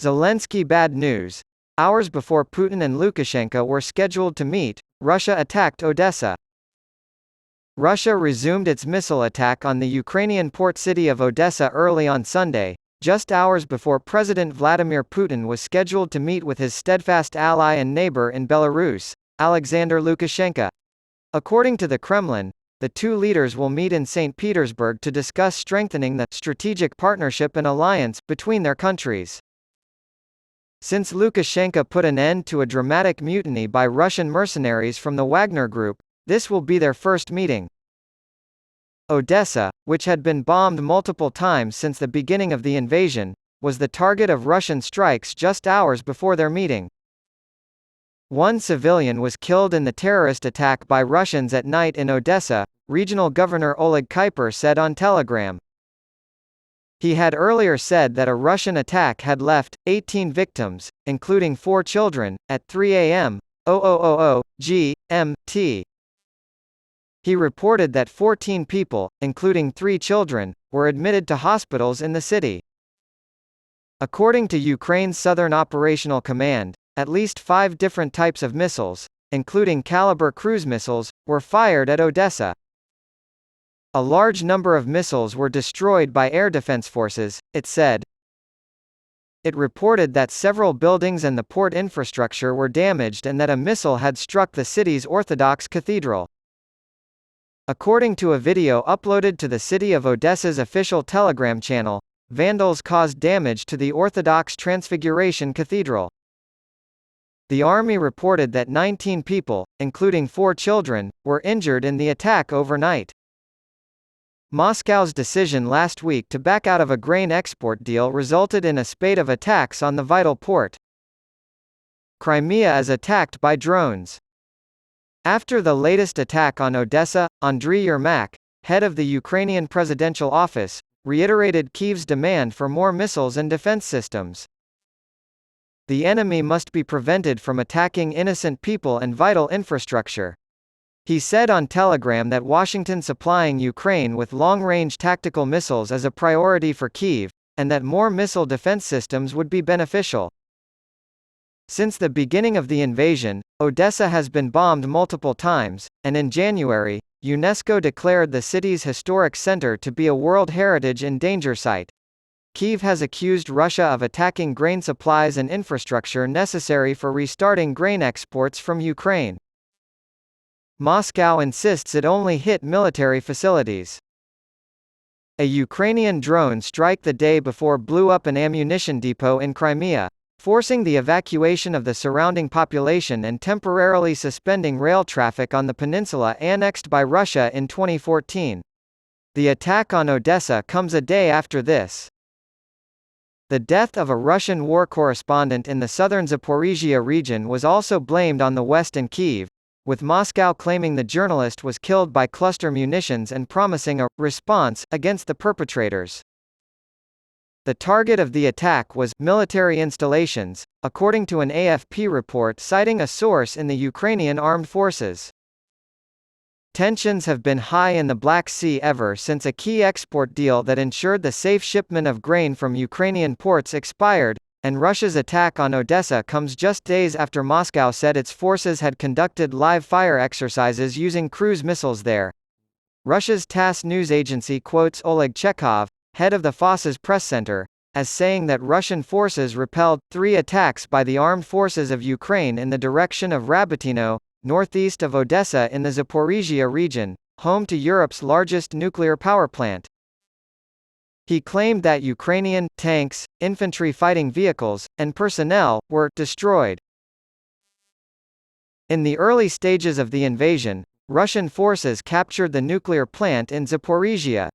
Zelensky Bad News. Hours before Putin and Lukashenka were scheduled to meet, Russia attacked Odesa. Russia resumed its missile attack on the Ukrainian port city of Odesa early on Sunday, just hours before President Vladimir Putin was scheduled to meet with his steadfast ally and neighbor in Belarus, Alexander Lukashenka. According to the Kremlin, the two leaders will meet in St. Petersburg to discuss strengthening the strategic partnership and alliance between their countries. Since Lukashenka put an end to a dramatic mutiny by Russian mercenaries from the Wagner Group, this will be their first meeting. Odesa, which had been bombed multiple times since the beginning of the invasion, was the target of Russian strikes just hours before their meeting. One civilian was killed in the terrorist attack by Russians at night in Odesa, Regional Governor Oleg Kuiper said on Telegram. He had earlier said that a Russian attack had left 18 victims, including 4 children, at 3 a.m. GMT. He reported that 14 people, including 3 children, were admitted to hospitals in the city. According to Ukraine's Southern Operational Command, at least 5 different types of missiles, including Caliber cruise missiles, were fired at Odesa. A large number of missiles were destroyed by air defense forces, it said. It reported that several buildings and the port infrastructure were damaged and that a missile had struck the city's Orthodox cathedral. According to a video uploaded to the city of Odesa's official Telegram channel, vandals caused damage to the Orthodox Transfiguration Cathedral. The army reported that 19 people, including 4 children, were injured in the attack overnight. Moscow's decision last week to back out of a grain export deal resulted in a spate of attacks on the vital port. Crimea is attacked by drones. After the latest attack on Odesa, Andriy Yermak, head of the Ukrainian presidential office, reiterated Kyiv's demand for more missiles and defense systems. The enemy must be prevented from attacking innocent people and vital infrastructure. He said on Telegram that Washington supplying Ukraine with long-range tactical missiles is a priority for Kyiv, and that more missile defense systems would be beneficial. Since the beginning of the invasion, Odesa has been bombed multiple times, and in January, UNESCO declared the city's historic center to be a World Heritage in Danger Site. Kyiv has accused Russia of attacking grain supplies and infrastructure necessary for restarting grain exports from Ukraine. Moscow insists it only hit military facilities. A Ukrainian drone strike the day before blew up an ammunition depot in Crimea, forcing the evacuation of the surrounding population and temporarily suspending rail traffic on the peninsula annexed by Russia in 2014. The attack on Odesa comes a day after this. The death of a Russian war correspondent in the southern Zaporizhia region was also blamed on the West and Kyiv, with Moscow claiming the journalist was killed by cluster munitions and promising a response against the perpetrators. The target of the attack was military installations, according to an AFP report citing a source in the Ukrainian armed forces. Tensions have been high in the Black Sea ever since a key export deal that ensured the safe shipment of grain from Ukrainian ports expired, and Russia's attack on Odesa comes just days after Moscow said its forces had conducted live-fire exercises using cruise missiles there. Russia's TASS news agency quotes Oleg Chekhov, head of the FOSS's press center, as saying that Russian forces repelled 3 attacks by the armed forces of Ukraine in the direction of Rabotino, northeast of Odesa in the Zaporizhia region, home to Europe's largest nuclear power plant. He claimed that Ukrainian tanks, infantry fighting vehicles, and personnel were destroyed. In the early stages of the invasion, Russian forces captured the nuclear plant in Zaporizhia,